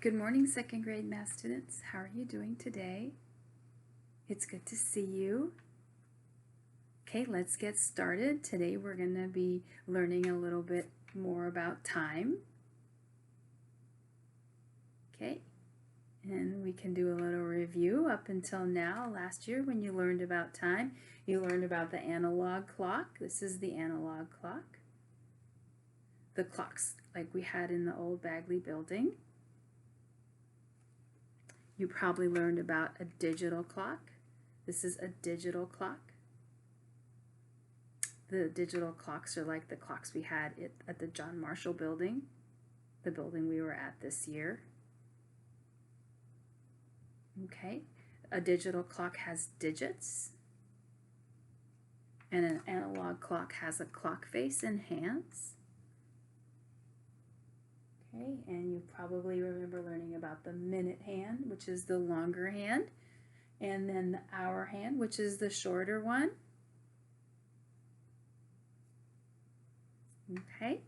Good morning, second grade math students. How are you doing today? It's good to see you. Okay, let's get started. Today we're going to be learning a little bit more about time. Okay, and we can do a little review up until now. Last year when you learned about time, you learned about the analog clock. This is the analog clock. The clocks like we had in the old Bagley building. You probably learned about a digital clock. This is a digital clock. The digital clocks are like the clocks we had at the John Marshall building, the building we were at this year. Okay, a digital clock has digits, and an analog clock has a clock face and hands. Okay, and you probably remember learning about the minute hand, which is the longer hand, and then the hour hand, which is the shorter one. Okay,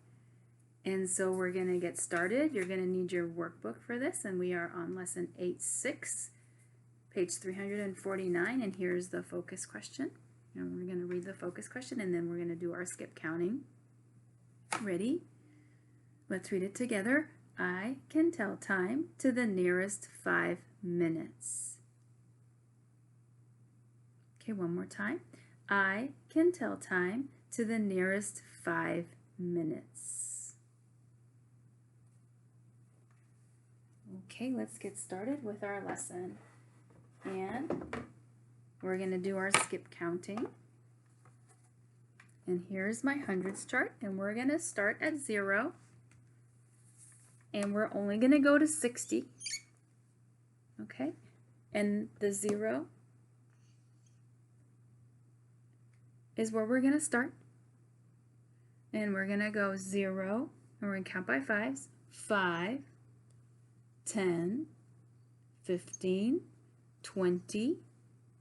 and so we're going to get started. You're going to need your workbook for this, and we are on lesson 8-6, page 349, and here's the focus question. And we're going to read the focus question, and then we're going to do our skip counting. Ready? Let's read it together. I can tell time to the nearest 5 minutes. Okay, one more time. I can tell time to the nearest 5 minutes. Okay, let's get started with our lesson. And we're going to do our skip counting. And here's my hundreds chart, and we're going to start at 0. And we're only going to go to 60, okay? And the 0 is where we're going to start. And we're going to go 0, and we're going to count by 5s. 5, 10, 15, 20,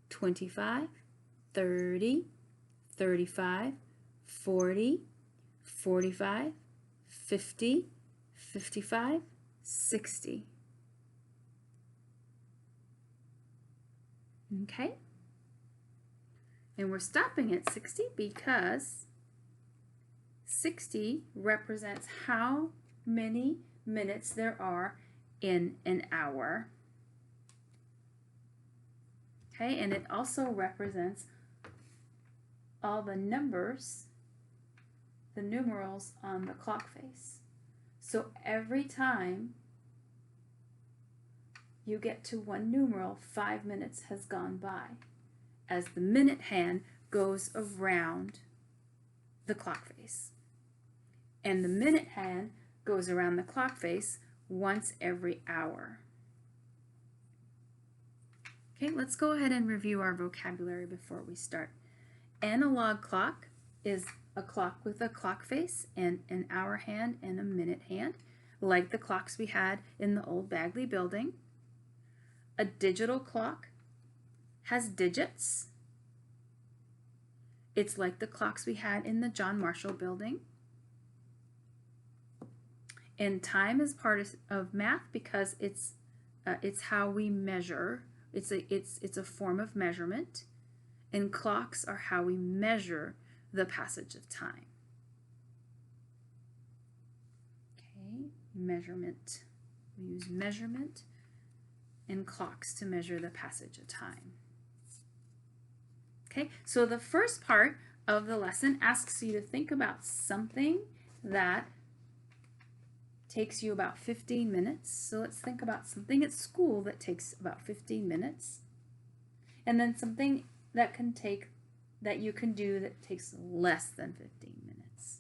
25, 30, 35, 40, 45, 50, 55, 60. Okay? And we're stopping at 60 because 60 represents how many minutes there are in an hour. Okay? And it also represents all the numbers, the numerals on the clock face. So every time you get to one numeral, 5 minutes has gone by as the minute hand goes around the clock face. And the minute hand goes around the clock face once every hour. Okay, let's go ahead and review our vocabulary before we start. Analog clock is a clock with a clock face and an hour hand and a minute hand, like the clocks we had in the old Bagley building. A digital clock has digits. It's like the clocks we had in the John Marshall building. And time is part of math because it's how we measure. It's a form of measurement, and clocks are how we measure the passage of time. Okay, measurement. We use measurement and clocks to measure the passage of time. Okay, so the first part of the lesson asks you to think about something that takes you about 15 minutes. So let's think about something at school that takes about 15 minutes. And then something that you can do that takes less than 15 minutes.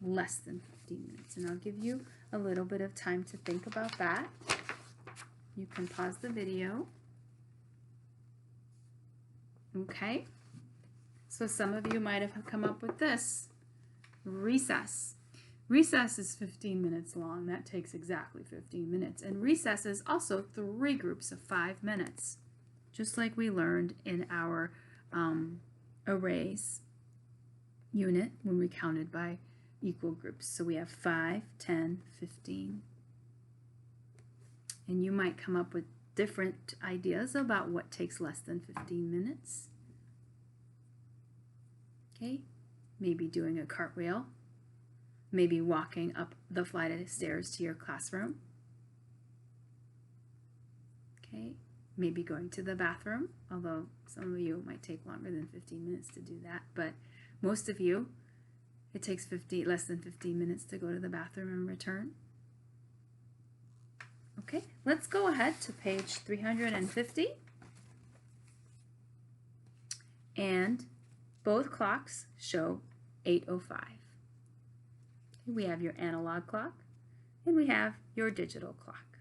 Less than 15 minutes. And I'll give you a little bit of time to think about that. You can pause the video. Okay. So some of you might have come up with this. Recess. Recess is 15 minutes long. That takes exactly 15 minutes. And recess is also 3 groups of 5 minutes, just like we learned in our arrays unit when we counted by equal groups. So we have 5, 10, 15, And you might come up with different ideas about what takes less than 15 minutes. Okay, maybe doing a cartwheel, maybe walking up the flight of stairs to your classroom. Okay, maybe going to the bathroom, although some of you might take longer than 15 minutes to do that, but most of you, it takes less than 15 minutes to go to the bathroom and return. Okay, let's go ahead to page 350. And both clocks show 8:05. We have your analog clock and we have your digital clock.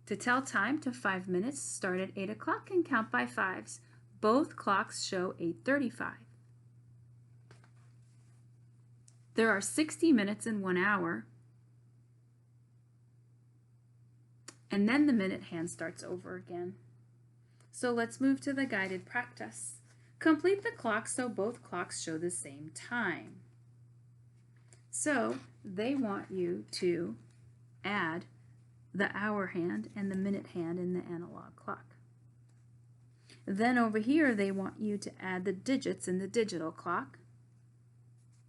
To tell time to 5 minutes, start at 8 o'clock and count by fives. Both clocks show 8:35. There are 60 minutes in 1 hour. And then the minute hand starts over again. So let's move to the guided practice. Complete the clock so both clocks show the same time. So they want you to add the hour hand and the minute hand in the analog clock. Then over here they want you to add the digits in the digital clock.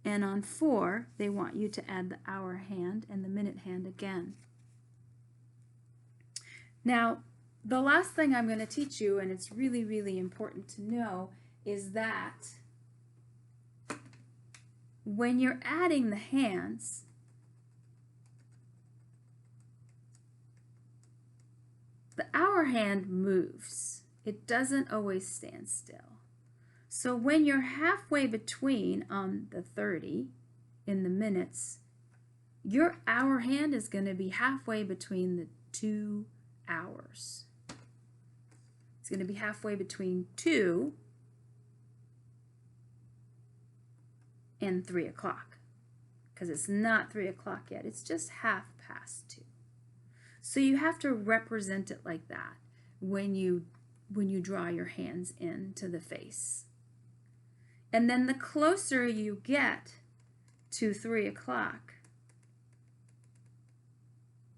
And on 4 they want you to add the hour hand and the minute hand again. Now, the last thing I'm going to teach you, and it's really, really important to know, is that when you're adding the hands, the hour hand moves. It doesn't always stand still. So when you're halfway between on the 30 in the minutes, your hour hand is going to be halfway between the 2 hours. It's going to be halfway between 2 and 3 o'clock, because it's not 3 o'clock yet. It's just 2:30. So you have to represent it like that when you draw your hands into the face. And then the closer you get to 3 o'clock,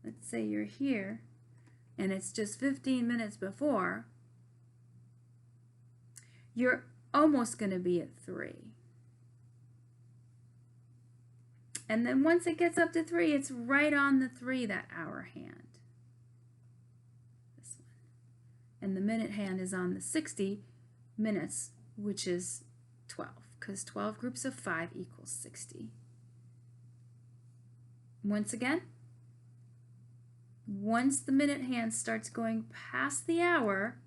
let's say you're here, and it's just 15 minutes before, you're almost going to be at 3. And then once it gets up to 3, it's right on the 3, that hour hand. This one. And the minute hand is on the 60 minutes, which is 12, because 12 groups of 5 equals 60. Once again, once the minute hand starts going past the hour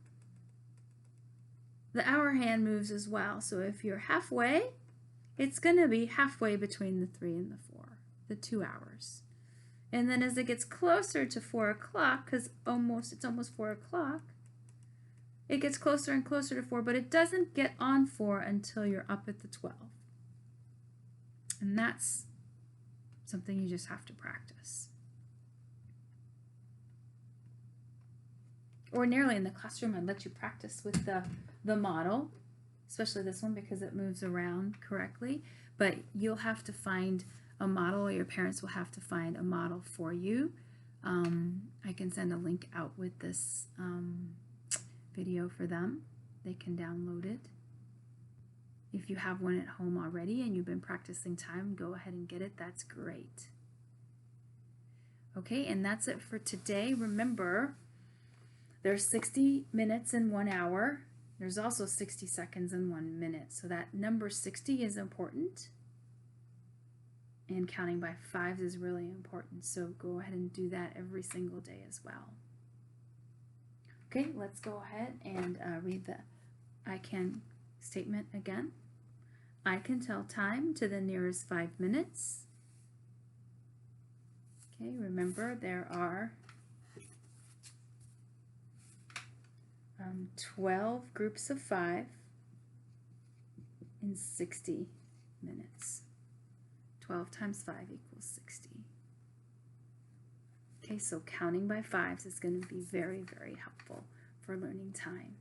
hand moves as well. So if you're halfway, it's going to be halfway between the 3 and the 4, the 2 hours. And then as it gets closer to 4 o'clock, because it's almost 4 o'clock, it gets closer and closer to 4, but it doesn't get on 4 until you're up at the 12. And that's something you just have to practice. Ordinarily in the classroom, I'd let you practice with the model, especially this one because it moves around correctly, but you'll have to find a model, or your parents will have to find a model for you. I can send a link out with this video for them. They can download it. If you have one at home already and you've been practicing time, go ahead and get it. That's great. Okay, and that's it for today. Remember, there's 60 minutes in 1 hour. There's also 60 seconds in 1 minute. So that number 60 is important. And counting by fives is really important. So go ahead and do that every single day as well. Okay, let's go ahead and read the I can statement again. I can tell time to the nearest 5 minutes. Okay, remember there are 12 groups of 5 in 60 minutes. 12 times 5 equals 60. Okay, so counting by fives is going to be very, very helpful for learning time.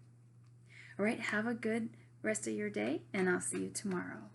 All right, have a good rest of your day, and I'll see you tomorrow.